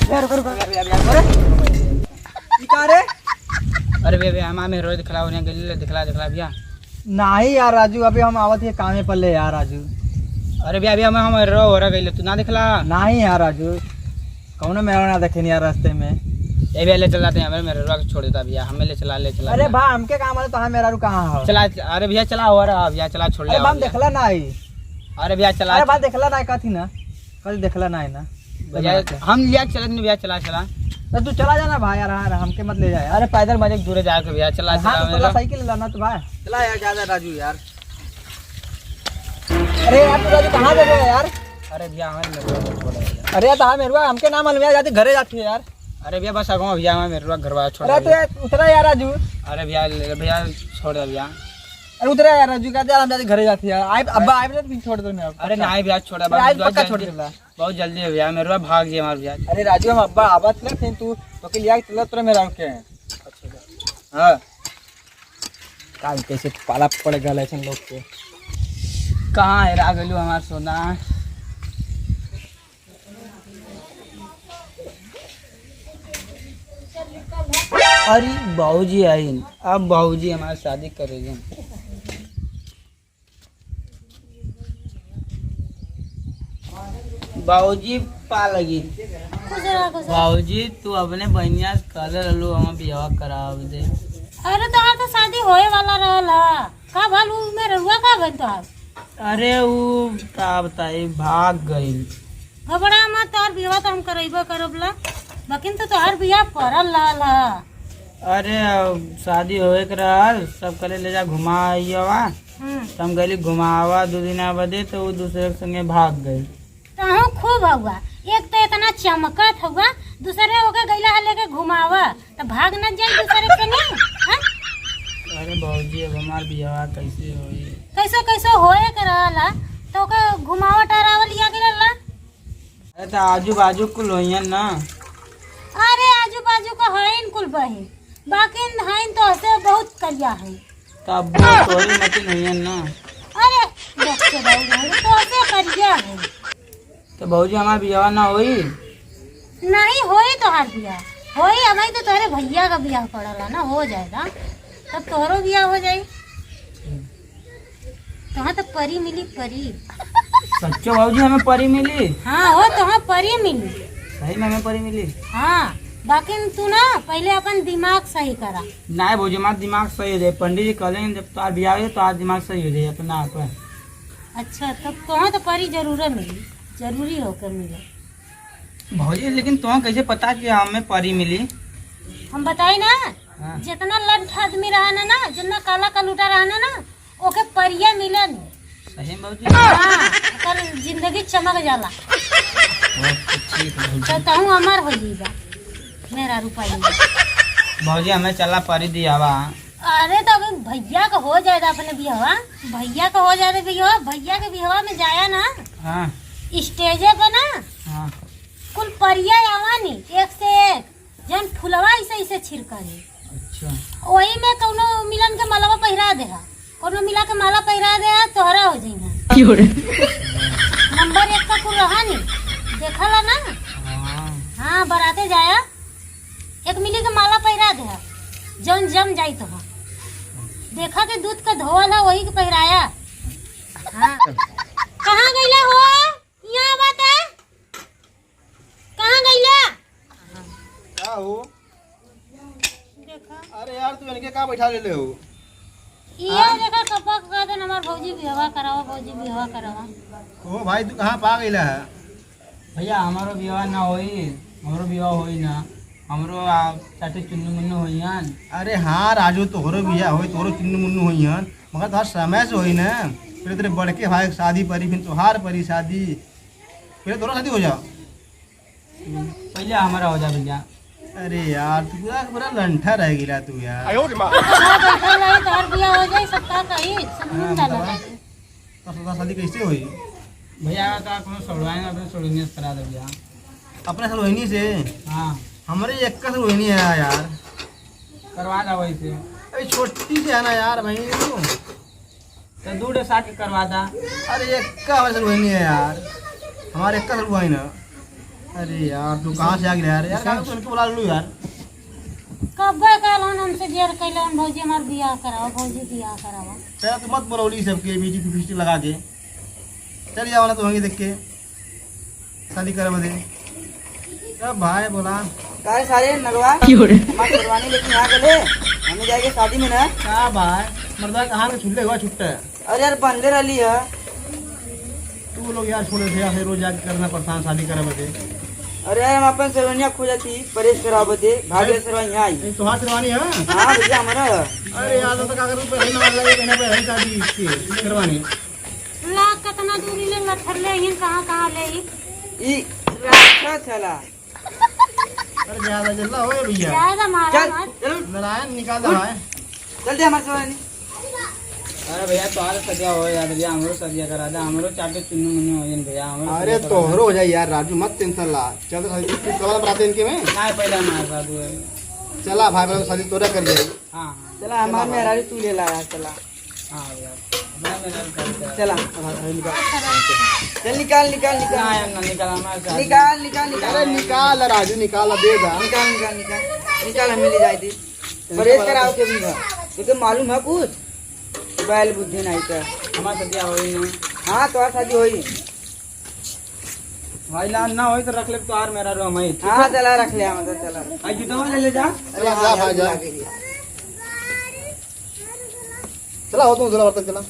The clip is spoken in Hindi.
अरे भैया हम में रोज दिखला होने गली दिखला भैया नहीं यार राजू, अभी हम आवत है कामे पर ले यार राजू। अरे भैया अभी हम रो हो रहा गई तू ना दिखला नहीं यार राजू, कौन मेरा ना देखे नहीं यार रास्ते में। ए भैया ले चलाते हैं, मेरे रोक छोड़ देता भैया, हमें ले चला अरे भाई हमके काम है तो हम मेरा रू कहाँ है चला। अरे भैया चला हो रहा भैया, चला छोड़ ले। हम देखला नहीं। अरे भैया चला। अरे भाई देखला नहीं कथी ना, कल देखला नहीं ना भैया, हम लिया चले भैया, चला तो तू चला जाना भाई यार, हमके मत ले जाए। अरे पैदल मजे दूर जाके भैया चला। चला साइकिल लाना तो भाई चला यार, ज्यादा राजू यार। अरे यार तू राजू कहाँ जा रहा है यार? अरे भैया हमारे अरे यार मेरे हमके नाम मालूम जाते घरे जाती है यार। अरे भैया बस आगो भैया मेरे घर वाला छोड़। अरे तो उतरा यार राजू। अरे भैया छोड़ दे भैया। अरे उतरा यार राजू, कहते यार हम जाते घरे जाती है। अब्बा आए तो छोड़ दो ना। अरे नहीं भैया छोड़ा, पक्का छोड़ देला बहुत जल्दी है भैया, मेरे भाग जी हमारे भैया। अरे राजू हम अब्बा आवाज कर तू तो के लिया चला तोरा मेरा के। हां काल कैसे पाला पड़ गल ऐसे लोग के। कहां है रा गलू हमार सोना? अरे बाबूजी आई, अब बाबूजी हमारी शादी करेंगे। बाबूजी पा लगी। बाबूजी तू अपने बहनिया कल लो, हम बियाह कराव दे। अरे तो शादी होए वाला रहला का भाल उ में रहुआ का बनता। अरे वो का बताई भाग गई। घबरा मत, तार बियाह तो हम करइबो करबला, लेकिन तो तोहर बियाह परल लाला। अरे शादी होए के रहल, सब कले ले जा घुमाइवा। हम गली घुमावा 2 दिन बदे तो वो दूसरे के संगे भाग गई। तहु खूब हुआ, एक तो इतना चमकत हुआ, दूसरे होके गईला है लेके घुमावा तो भाग न जाए दूसरे के नहीं। अरे बाबूजी अब हमार बियाह कैसे होई? कैसे होए के रहला तो के घुमावा टहरावा लिया के रहला। अरे तो आजू बाजू कुल होइयन ना। अरे आजू बाजू का हईन कुल बहिन, बाकी हईन तो ऐसे बहुत करिया है। तब तोरी मती होइयन ना। अरे बच्चे बाबू तो ऐसे करिया है। तो बाबूजी हमार बियाह ना होई? नहीं होई तोहार बियाह होई, हमारी तो तोहरे भैया का बियाह पड़ला ना, हो जाएगा तब तोहरो बियाह हो जाई। तोहाँ तो परी मिली, परी। सच्चो बाबूजी हमें परी मिली? हाँ हो तोहाँ परी मिली। सही में हमें परी मिली? हाँ बाकी तू ना पहले अपन दिमाग सही करा। नहीं बाबूजी हमारा दिमाग सही हो जाए, पंडित जी कहेंगे जब तो बियाह हो तो आज दिमाग सही हो जाए अपना आप। अच्छा तब तोहाँ तो परी जरूर मिली, जरूरी होकर मिले। भाजी लेकिन तुम्हें कैसे पता कि हमें परी मिली? हम बताई ना। हाँ। जितना लंठ आदमी रहना ना, जितना काला कलूटा रहना ना, ओके परिया मिलन। सही में बाबूजी? हाँ, ओकर जिंदगी चमक जाला। तो तहु अमर हो जीबा मेरा रुपया। भाजी हमें चला परी दियावा। अरे तो अभी भैया का हो जाएगा अपने बिहवा, भैया का हो जाएगा बिहवा, भैया के बिहवा में जाया ना। हाँ स्टेजे पे ना। हाँ कुल परिया आवानी एक से एक, जन फुलवा ऐसे छिड़का है। अच्छा वही में कौनो मिलन के मालावा पहिरा दे, कौनो मिला के माला पहिरा दे तोहरा हो जाएगा। नंबर 1 का कुल रहा नहीं देखा ला ना। हाँ बराते जाया, एक मिली के माला पहिरा दे, जौन जम जाई तो देखा के दूध का धोवल है वही के पहिराया। हाँ कहाँ गईला हो? यहाँ बात है, कहाँ गईला? क्या हो? देखा अरे यार तू इनके कहाँ बैठा ले हो? ये देखा कपा का दिन हमार भौजी बिहवा करावा, भौजी बिहवा करावा। ओ भाई तू कहाँ पा गईला है? भैया हमारो विवाह ना होई, हमारो विवाह होई ना, हमरो चाटे चुन्नू मुन्नू होइयन। अरे हाँ राजू तोहरो बिया होई, तोहरो चिन्नू मुन्नू होइहन, मगर तोहार समय से होई ना। पहले तेरे बड़के भाई की शादी परी, फिर तोहार परी शादी, पहले तोरा शादी हो जाओ। पहले हमारा हो जा भैया। अरे यार तू पूरा पूरा लंठा रह गिरा तू यार। तोहर बिया हो जाए सबका कही समझ डाला। तो शादी कैसे हुई? भैया का कोनो छोड़वाए ना, अपने छोड़ने से करा दे भैया। अपने साल वही से? हाँ हमारे एक का साल वही है यार, करवा दा वही से। अरे छोटी से है ना यार भाई तू, तो 2.60 के करवा दा। अरे एक का हमारे साल वही है यार, हमारे एक का साल हुआ ही ना। अरे यार तू कहाँ से आ गया यार कहाँ तो इनको बुला लूँ यार। कब गए कल हमसे जेर कैले भौजी हमार बियाह कराओ भौजी बियाह कराओ। तेरा तो मत बोलौली सबके बीटी फिस्टी लगा के चल जाओ ना तो वहीं देख के शादी करे बदे। अब भाई बोला काहे सारे नगवा हमारे करवानी लेकिन यहाँ गले हमें जाएंगे शादी में ना। क्या भाई मर्दा कहाँ के छुट्टे हुआ छुट्टा है। अरे यार बंदे रही है तू लोग यार छोड़े थे फिर रोज जाके करना पड़ता शादी करे बदे। अरे यार हम अपन सरवनिया खो जाती परेश कराओ थे भाग्य सरवनिया आई तो हाथ करवानी है। हाँ भैया हमारा अरे यार तो क्या करूँ पहले नंबर लगे कहने पे है शादी इसकी करवानी। लाख कितना दूरी ले लथर ले यहीं कहाँ ले ई रास्ता चला। अरे ज्यादा जल्ला हो भैया ज्यादा मारा चल मत। चल नारायण निकाल दो भाई। चल दे हमारे सरवनी। अरे भैया तुम्हारा सदिया हो यार भैया हमरो सदिया करा दे हमरो चाटे चुन्नू मुन्नू हो भैया हमरो। अरे तोहरो हो जाए यार राजू मत टेंशन ला चल तो शादी कब बनाते इनके में ना पहले हमारा साधु है। चला भाई बहन शादी तोरा कर जाए। हाँ चला हमारे मेरा भी तू ले लाया चला। हाँ भैया चला चल निकाल निकाल निकाल निकाल हमारे निकाल निकाल अरे निकाल निकाल राजू निकाल देगा। निकाल निकाल निकाल निकाल हमें ले जाए थी परेश कराओ के भी ये तो मालूम है कुछ बैल बुद्धि नहीं कर हमारा सदिया होई नहीं। हाँ तो शादी होई भाई लाल ना होई तो रख ले तो आर मेरा रो मैं। हाँ चला रख ले हम तो चला आई जूता ले ले जा। अरे जा भाई जा चला हो तुम चला बर्तन चला।